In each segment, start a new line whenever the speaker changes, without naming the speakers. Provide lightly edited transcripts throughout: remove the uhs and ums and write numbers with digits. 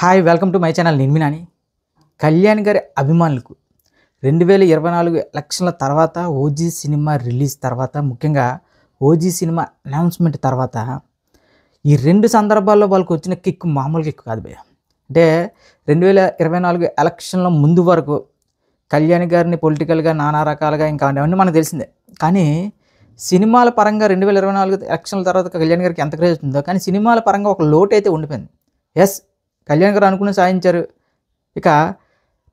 Hi welcome to my channel నేను మీ నాని. కళ్యాణ్ గారి అభిమానులకు 2024 ఎలక్షన్ల తర్వాత ఓజీ సినిమా రిలీజ్ తర్వాత ముఖ్యంగా ఓజీ సినిమా అనౌన్స్మెంట్ తర్వాత ఈ రెండు సందర్భాల్లో వాళ్ళకు వచ్చిన కిక్ మామూలు కిక్ కాదు భయ్య. అంటే 2024 ఎలక్షన్ల ముందు వరకు కళ్యాణ్ గారిని పొలిటికల్గా నానా రకాలుగా ఇంకా అవన్నీ మనకు తెలిసిందే. కానీ సినిమాల పరంగా 2024 ఎలక్షన్ల తర్వాత కళ్యాణ్ గారికి ఎంత క్రేజ్ ఉందో కానీ సినిమాల పరంగా ఒక లోటు అయితే ఉండిపోయింది. ఎస్, కళ్యాణ్ గారు అనుకుని సాధించారు. ఇక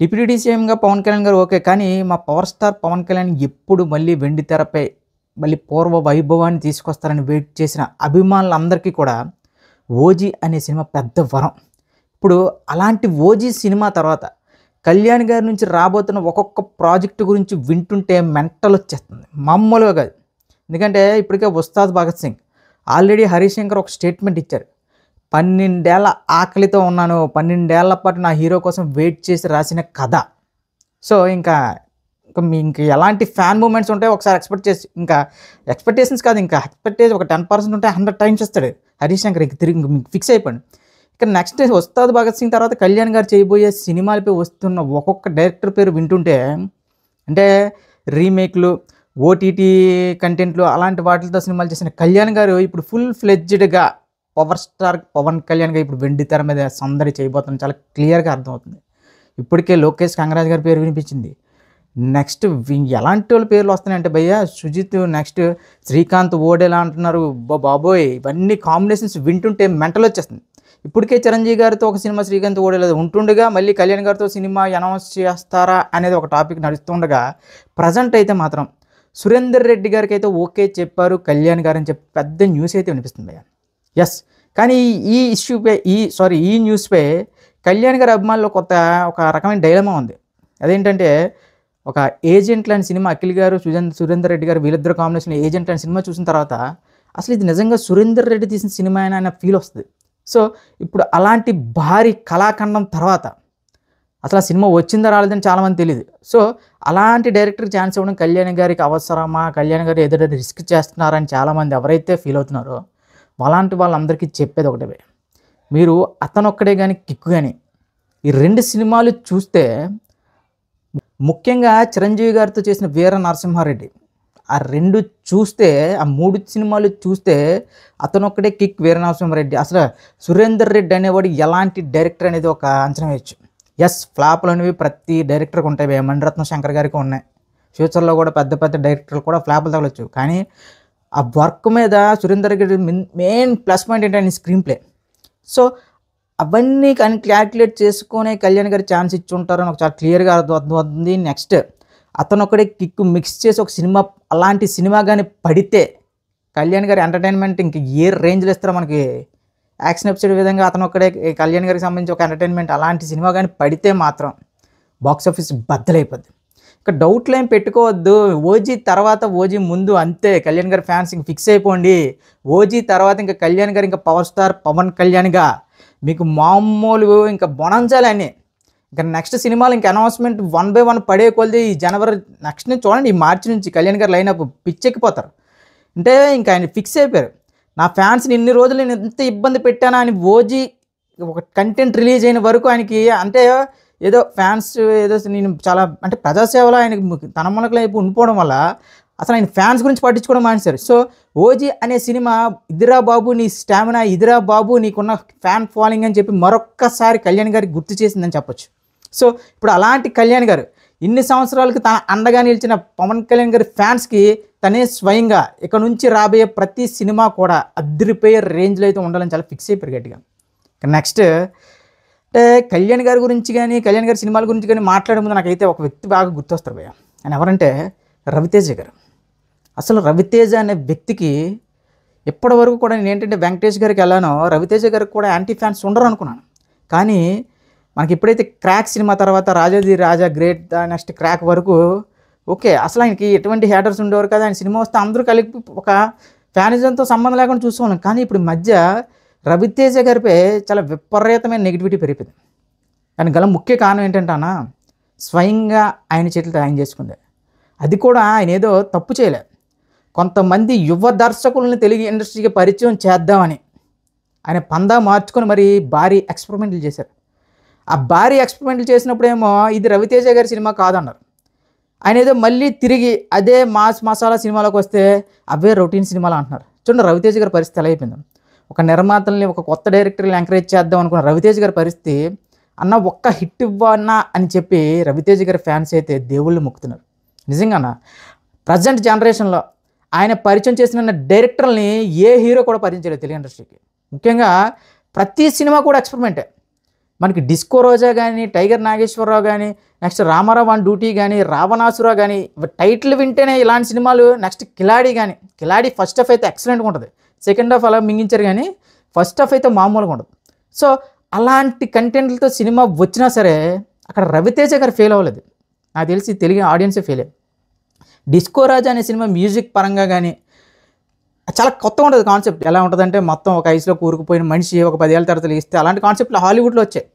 డిప్యూటీ సీఎంగా పవన్ కళ్యాణ్ గారు ఓకే, కానీ మా పవర్ స్టార్ పవన్ కళ్యాణ్ ఎప్పుడు మళ్ళీ వెండి తెరపై మళ్ళీ పూర్వ వైభవాన్ని తీసుకొస్తారని వెయిట్ చేసిన అభిమానులందరికీ కూడా ఓజీ అనే సినిమా పెద్ద వరం. ఇప్పుడు అలాంటి ఓజీ సినిమా తర్వాత కళ్యాణ్ గారి నుంచి రాబోతున్న ఒక్కొక్క ప్రాజెక్టు గురించి వింటుంటే మెంటల్ వచ్చేస్తుంది, మామూలుగా కాదు. ఎందుకంటే ఇప్పటికే ఉస్తాద్ భగత్ సింగ్ ఆల్రెడీ హరీష్ శంకర్ ఒక స్టేట్మెంట్ ఇచ్చారు. 12 ఏళ్ల ఆకలితో ఉన్నాను, 12 ఏళ్ల పాటు నా హీరో కోసం వెయిట్ చేసి రాసిన కథ. సో ఇంకా ఎలాంటి ఫ్యాన్ మూమెంట్స్ ఉంటాయో ఒకసారి ఎక్స్పెక్టేషన్స్ కాదు, ఇంకా ఎక్స్పెక్టేషన్ ఒక 10% ఉంటే 100 టైమ్స్ ఇస్తాడు హరీష్ శంకర్. తిరిగి మీకు ఫిక్స్ అయిపోయింది. ఇక నెక్స్ట్ ఉస్తాద్ భగత్ సింగ్ తర్వాత కళ్యాణ్ గారు చేయబోయే సినిమాలపై వస్తున్న ఒక్కొక్క డైరెక్టర్ పేరు వింటుంటే అంటే రీమేక్లు, ఓటీటీ కంటెంట్లు అలాంటి వాటితో సినిమాలు చేసిన కళ్యాణ్ గారు ఇప్పుడు ఫుల్ ఫ్లెడ్జ్డ్గా పవర్ స్టార్ పవన్ కళ్యాణ్గా ఇప్పుడు వెండి తెర మీద సందడి చేయబోతుంది, చాలా క్లియర్గా అర్థమవుతుంది. ఇప్పటికే లోకేష్ కంగరాజ్ గారి పేరు వినిపించింది. నెక్స్ట్ ఎలాంటి వాళ్ళ పేర్లు వస్తున్నాయంటే భయ్య, సుజిత్, నెక్స్ట్ శ్రీకాంత్ ఓడేలా అంటున్నారు. బాబోయ్, ఇవన్నీ కాంబినేషన్స్ వింటుంటే మెంటల్ వచ్చేస్తుంది. ఇప్పటికే చిరంజీవి గారితో ఒక సినిమా శ్రీకాంత్ ఓడేలా ఉంటుండగా మళ్ళీ కళ్యాణ్ గారితో సినిమా అనౌన్స్ చేస్తారా అనేది ఒక టాపిక్ నడుస్తుండగా ప్రజెంట్ అయితే మాత్రం సురేందర్ రెడ్డి గారికి అయితే ఓకే చెప్పారు కళ్యాణ్ గారు అని చెప్పి పెద్ద న్యూస్ అయితే వినిపిస్తుంది భయ్య. ఎస్, కానీ ఈ న్యూస్పై కళ్యాణ్ గారి అభిమానులు ఒక రకమైన డైలమా ఉంది. అదేంటంటే ఒక ఏజెంట్ లాంటి సినిమా అఖిల్ గారు సురేందర్ రెడ్డి గారు వీళ్ళిద్దరు కాంబినేషన్ ఏజెంట్ లాంటి సినిమా చూసిన తర్వాత అసలు ఇది నిజంగా సురేందర్ రెడ్డి తీసిన సినిమా అయినా ఫీల్ వస్తుంది. సో ఇప్పుడు అలాంటి భారీ కళాఖండం తర్వాత అసలు ఆ సినిమా వచ్చిందా రాలేదని చాలామంది తెలియదు. సో అలాంటి డైరెక్టర్కి ఛాన్స్ ఇవ్వడం కళ్యాణ్ గారికి అవసరమా, కళ్యాణ్ గారు ఏదైనా రిస్క్ చేస్తున్నారని చాలామంది ఎవరైతే ఫీల్ అవుతున్నారో అలాంటి వాళ్ళందరికీ చెప్పేది ఒకటే, మీరు అతనొక్కడే కానీ కిక్కు కానీ ఈ రెండు సినిమాలు చూస్తే, ముఖ్యంగా చిరంజీవి గారితో చేసిన వీర నరసింహారెడ్డి ఆ రెండు చూస్తే, ఆ 3 సినిమాలు చూస్తే అతనొక్కడే కిక్ వీర నరసింహారెడ్డి. అసలు సురేందర్ రెడ్డి అనేవాడు ఎలాంటి డైరెక్టర్ అనేది ఒక అంచనా వేయచ్చు. ఎస్, ఫ్లాప్లు అనేవి ప్రతి డైరెక్టర్కి ఉంటాయి, మణిరత్నం శంకర్ గారికి ఉన్నాయి. ఫ్యూచర్లో కూడా పెద్ద పెద్ద డైరెక్టర్లు కూడా ఫ్లాప్లు తగలచ్చు. కానీ ఆ వర్క్ మీద Surender Reddy main plus point ఏంటంటే స్క్రీన్ ప్లే. సో అవన్నీ కానీ క్యాల్కులేట్ చేసుకొని కళ్యాణ్ గారు ఛాన్స్ ఇచ్చి ఉంటారని ఒక చాలా క్లియర్గా అర్థమవుతుంది. నెక్స్ట్ అతను ఒకటే కిక్ మిక్స్ చేసి ఒక సినిమా, అలాంటి సినిమా కానీ పడితే కళ్యాణ్ గారి ఎంటర్టైన్మెంట్ ఇంక ఏ రేంజ్లో ఇస్తారో మనకి యాక్షన్ ఎపిసోడ్ విధంగా అతను ఒక్కడే కళ్యాణ్ గారికి సంబంధించి ఒక ఎంటర్టైన్మెంట్ అలాంటి సినిమా కానీ పడితే మాత్రం బాక్స్ ఆఫీస్ బద్దలైపోద్ది. ఇక డౌట్లు ఏం పెట్టుకోవద్దు. ఓజీ తర్వాత ఓజీ ముందు అంతే, కళ్యాణ్ గారి ఫ్యాన్స్ ఇంక ఫిక్స్ అయిపోండి. ఓజీ తర్వాత ఇంకా కళ్యాణ్ గారు ఇంకా పవర్ స్టార్ పవన్ కళ్యాణ్గా మీకు మామూలు ఇంకా బొనంచాలని. ఇంకా నెక్స్ట్ సినిమాలు ఇంకా అనౌన్స్మెంట్ 1 by 1 పడే కొలిది ఈ జనవరి నెక్స్ట్ నుంచి చూడండి, ఈ మార్చి నుంచి కళ్యాణ్ గారు లైనప్ పిచ్చెక్కిపోతారు. అంటే ఇంకా ఆయన ఫిక్స్ అయిపోయారు, నా ఫ్యాన్స్ని ఇన్ని రోజులు నేను ఎంత ఇబ్బంది పెట్టానా అని. ఓజీ ఒక కంటెంట్ రిలీజ్ అయిన వరకు ఆయనకి అంటే ఏదో ఫ్యాన్స్ ఏదో నేను చాలా అంటే ప్రజాసేవలో ఆయనకి తన మనకులో అయిపోయి ఉండిపోవడం వల్ల అసలు ఆయన ఫ్యాన్స్ గురించి పట్టించుకోవడం మానేశారు. సో ఓజీ అనే సినిమా ఇదిరా బాబు నీ స్టామినా, ఇదిరా బాబు నీకున్న ఫ్యాన్ ఫాలోయింగ్ అని చెప్పి మరొక్కసారి కళ్యాణ్ గారికి గుర్తు చేసిందని చెప్పొచ్చు. సో ఇప్పుడు అలాంటి కళ్యాణ్ గారు ఇన్ని సంవత్సరాలకు తన అండగా నిలిచిన పవన్ కళ్యాణ్ గారి ఫ్యాన్స్కి తనే స్వయంగా ఇక నుంచి రాబోయే ప్రతి సినిమా కూడా అద్దరిపోయే రేంజ్లో అయితే ఉండాలని చాలా ఫిక్స్ అయిపోయారు గట్టిగా. నెక్స్ట్ అంటే కళ్యాణ్ గారి గురించి కానీ కళ్యాణ్ గారి సినిమాల గురించి కానీ మాట్లాడే ముందు నాకైతే ఒక వ్యక్తి బాగా గుర్తొస్తారు భయ్య. ఆయన ఎవరంటే రవితేజ గారు. అసలు రవితేజ అనే వ్యక్తికి ఇప్పటి వరకు కూడా నేను ఏంటంటే వెంకటేష్ గారికి వెళ్ళానో రవితేజ గారికి కూడా యాంటీ ఫ్యాన్స్ ఉండరు అనుకున్నాను. కానీ మనకి ఎప్పుడైతే క్రాక్ సినిమా తర్వాత రాజాది రాజా గ్రేట్, నెక్స్ట్ క్రాక్ వరకు ఓకే, అసలు ఆయనకి ఎటువంటి హేటర్స్ ఉండేవారు కదా. ఆయన సినిమా వస్తే అందరూ కలిపి ఒక ఫ్యానిజంతో సంబంధం లేకుండా చూస్తున్నాం. కానీ ఇప్పుడు మధ్య రవితేజ గారిపై చాలా విపరీతమైన నెగిటివిటీ పెరిగిపోయింది. దానికి గల ముఖ్య కారణం ఏంటంటే అన్న, స్వయంగా ఆయన చేతులతో ఆయన చేసుకుంది. అది కూడా ఆయన ఏదో తప్పు చేయలేదు, కొంతమంది యువ దర్శకులను తెలుగు ఇండస్ట్రీకి పరిచయం చేద్దామని ఆయన పందా మార్చుకొని మరి భారీ ఎక్స్పెరిమెంట్లు చేశారు. ఆ భారీ ఎక్స్పెరిమెంట్లు చేసినప్పుడేమో ఇది రవితేజ గారి సినిమా కాదన్నారు. ఆయన ఏదో మళ్ళీ తిరిగి అదే మాస్ మసాలా సినిమాలోకి వస్తే అవే రొటీన్ సినిమాలు అంటున్నారు. చూడండి రవితేజ గారి పరిస్థితి ఎలా అయిపోయింది. ఒక నిర్మాతల్ని ఒక కొత్త డైరెక్టర్ని ఎంకరేజ్ చేద్దాం అనుకున్న రవితేజ గారి పరిస్థితి, అన్న ఒక్క హిట్ ఇవ్వన్నా అని చెప్పి రవితేజ గారి ఫ్యాన్స్ అయితే దేవుళ్ళు మొక్కుతున్నారు. నిజంగా ప్రజెంట్ జనరేషన్లో ఆయన పరిచయం చేసిన డైరెక్టర్ని ఏ హీరో కూడా పరిచయం చేయలేదు తెలుగు ఇండస్ట్రీకి. ముఖ్యంగా ప్రతి సినిమా కూడా ఎక్స్పెరిమెంటే. మనకి డిస్కో రోజా కానీ, టైగర్ నాగేశ్వరరావు కానీ, నెక్స్ట్ రామారావు ఆన్ డ్యూటీ కానీ, రావణాసుర కానీ, టైటిల్ వింటేనే ఇలాంటి సినిమాలు. నెక్స్ట్ కిలాడి కానీ, కిలాడి ఫస్ట్ హాఫ్ అయితే ఎక్సలెంట్గా ఉంటుంది, సెకండ్ హాఫ్ అలా మింగించారు కానీ ఫస్ట్ హాఫ్ అయితే మామూలుగా ఉండదు. సో అలాంటి కంటెంట్లతో సినిమా వచ్చినా సరే అక్కడ రవితేజ గారు ఫెయిల్ అవ్వలేదు. నాకు తెలిసి తెలుగు ఆడియన్సే ఫెయిల్ అయ్యారు. డిస్కో రాజా అనే సినిమా మ్యూజిక్ పరంగా కానీ చాలా కొత్తగా ఉంటుంది కాన్సెప్ట్. ఎలా ఉంటుందంటే మొత్తం ఒక ఐస్లో కూరుకుపోయిన మనిషి ఒక 10 ఏళ్ళ తర్వాత ఇస్తే అలాంటి కాన్సెప్ట్లు హాలీవుడ్లో వచ్చాయి.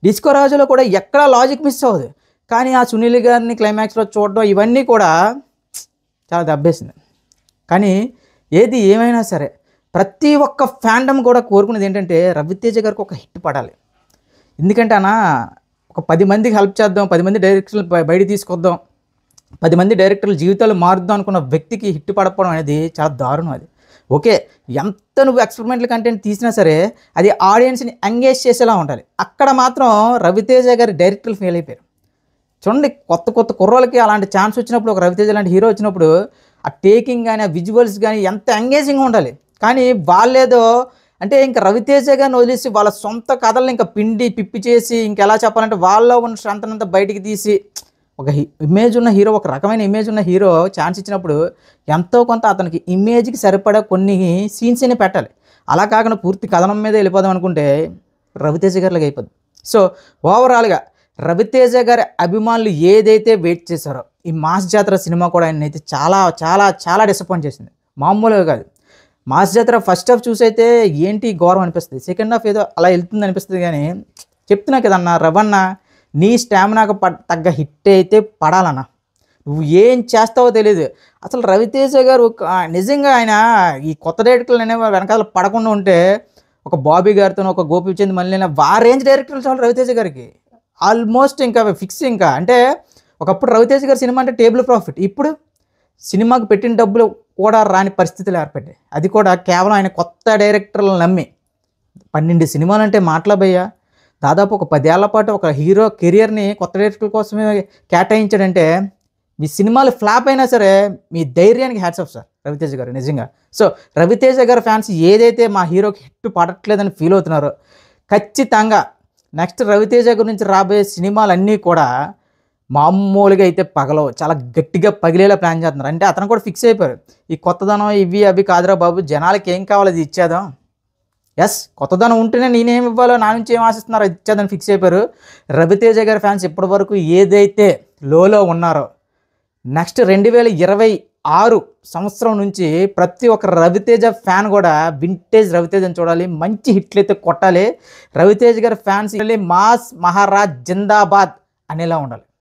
డిస్కో రాజులో కూడా ఎక్కడా లాజిక్ మిస్ అవ్వదు. కానీ ఆ సునీల్ గారిని క్లైమాక్స్లో చూడడం ఇవన్నీ కూడా చాలా దెబ్బేసింది. కానీ ఏది ఏమైనా సరే ప్రతి ఒక్క ఫ్యాండమ్ కూడా కోరుకునేది ఏంటంటే రవితేజ గారికి ఒక హిట్ పడాలి. ఎందుకంటే అన్న ఒక 10 మందికి హెల్ప్ చేద్దాం, 10 మంది డైరెక్టర్లు బయట తీసుకొద్దాం, 10 మంది డైరెక్టర్ల జీవితాలు మారుద్దాం అనుకున్న వ్యక్తికి హిట్ పడకపోవడం అనేది చాలా దారుణం. అది ఓకే, ఎంత నువ్వు ఎక్స్పెరిమెంటల్ కంటెంట్ తీసినా సరే అది ఆడియన్స్ని ఎంగేజ్ చేసేలా ఉండాలి. అక్కడ మాత్రం రవితేజ గారి డైరెక్టర్లు ఫెయిల్ అయిపోయారు. చూడండి కొత్త కొత్త కుర్రోళ్ళకి అలాంటి ఛాన్స్ వచ్చినప్పుడు, ఒక రవితేజ లాంటి హీరో వచ్చినప్పుడు ఆ టేకింగ్ కానీ ఆ విజువల్స్ కానీ ఎంత ఎంగేజింగ్గా ఉండాలి. కానీ వాళ్ళేదో అంటే ఇంకా రవితేజ గారిని వదిలేసి వాళ్ళ సొంత కథలను ఇంకా పిండి పిప్పి చేసి ఇంకెలా చెప్పాలంటే వాళ్ళలో ఉన్న స్ట్రెంత్ అంతా బయటికి తీసి ఒక ఇమేజ్ ఉన్న హీరో, ఒక రకమైన ఇమేజ్ ఉన్న హీరో ఛాన్స్ ఇచ్చినప్పుడు ఎంతో కొంత అతనికి ఇమేజ్కి సరిపడా కొన్ని సీన్స్ అయినా పెట్టాలి. అలా కాకుండా పూర్తి కథనం మీద వెళ్ళిపోదాం అనుకుంటే రవితేజ గారిలాగా అయిపోద్ది. సో ఓవరాల్గా రవితేజ గారి అభిమానులు ఏదైతే వెయిట్ చేశారో ఈ మాస్ జాతర సినిమా కూడా ఆయన అయితే చాలా చాలా చాలా డిసప్పాయింట్ చేసింది, మామూలుగా కాదు. మాస్ జాతర ఫస్ట్ హాఫ్ చూసైతే ఏంటి ఘోరం అనిపిస్తుంది, సెకండ్ హాఫ్ ఏదో అలా వెళ్తుంది అనిపిస్తుంది. కానీ చెప్తున్నా కదన్నా రవణ, నీ స్టామినాకు తగ్గ హిట్ అయితే పడాలన్నా. నువ్వు ఏం చేస్తావో తెలియదు. అసలు రవితేజ గారు నిజంగా ఆయన ఈ కొత్త డైరెక్టర్లు అనేవి వెనకాల పడకుండా ఉంటే ఒక బాబీ గారితో, ఒక గోపీచంద్ మళ్ళీ ఆ రేంజ్ డైరెక్టర్లు చాలు రవితేజ గారికి. ఆల్మోస్ట్ ఇంకా ఫిక్స్. ఇంకా అంటే ఒకప్పుడు రవితేజ గారి సినిమా అంటే టేబుల్ ప్రాఫిట్. ఇప్పుడు సినిమాకి పెట్టిన డబ్బులు కూడా రాని పరిస్థితులు ఏర్పడ్డాయి. అది కూడా కేవలం ఆయన కొత్త డైరెక్టర్లను నమ్మి. 12 సినిమాలు అంటే మాట్లాడబోయ్యా, దాదాపు ఒక 10 ఏళ్ల పాటు ఒక హీరో కెరియర్ని కొత్త డైరెక్టర్ కోసమే కేటాయించాడంటే మీ సినిమాలు ఫ్లాప్ అయినా సరే మీ ధైర్యానికి హ్యాట్స్ ఆఫ్ సార్ రవితేజ గారు నిజంగా. సో రవితేజ గారి ఫ్యాన్స్ ఏదైతే మా హీరోకి హిట్ పడట్లేదని ఫీల్ అవుతున్నారో ఖచ్చితంగా నెక్స్ట్ రవితేజ గురించి రాబోయే సినిమాలన్నీ కూడా మామూలుగా అయితే పగలవు, చాలా గట్టిగా పగిలేలా ప్లాన్ చేస్తున్నారు. అంటే అతను కూడా ఫిక్స్ అయిపోయారు, ఈ కొత్తదనం ఇవి అవి కాదురా బాబు, జనాలకి ఏం కావాలో అది ఇచ్చేద్దాం. ఎస్, కొత్తదనం ఉంటేనే నేనేం ఇవ్వాలో, నా నుంచి ఏం ఆశిస్తున్నారో అది ఇచ్చేదని ఫిక్స్ అయిపోయారు. రవితేజ గారి ఫ్యాన్స్ ఇప్పటి వరకు ఏదైతే లోలో ఉన్నారో నెక్స్ట్ 2026 సంవత్సరం నుంచి ప్రతి ఒక్క రవితేజ ఫ్యాన్ కూడా వింటేజ్ రవితేజని చూడాలి, మంచి హిట్లు అయితే కొట్టాలి. రవితేజ గారి ఫ్యాన్స్ మాస్ మహారాజ్ జిందాబాద్ అనేలా ఉండాలి.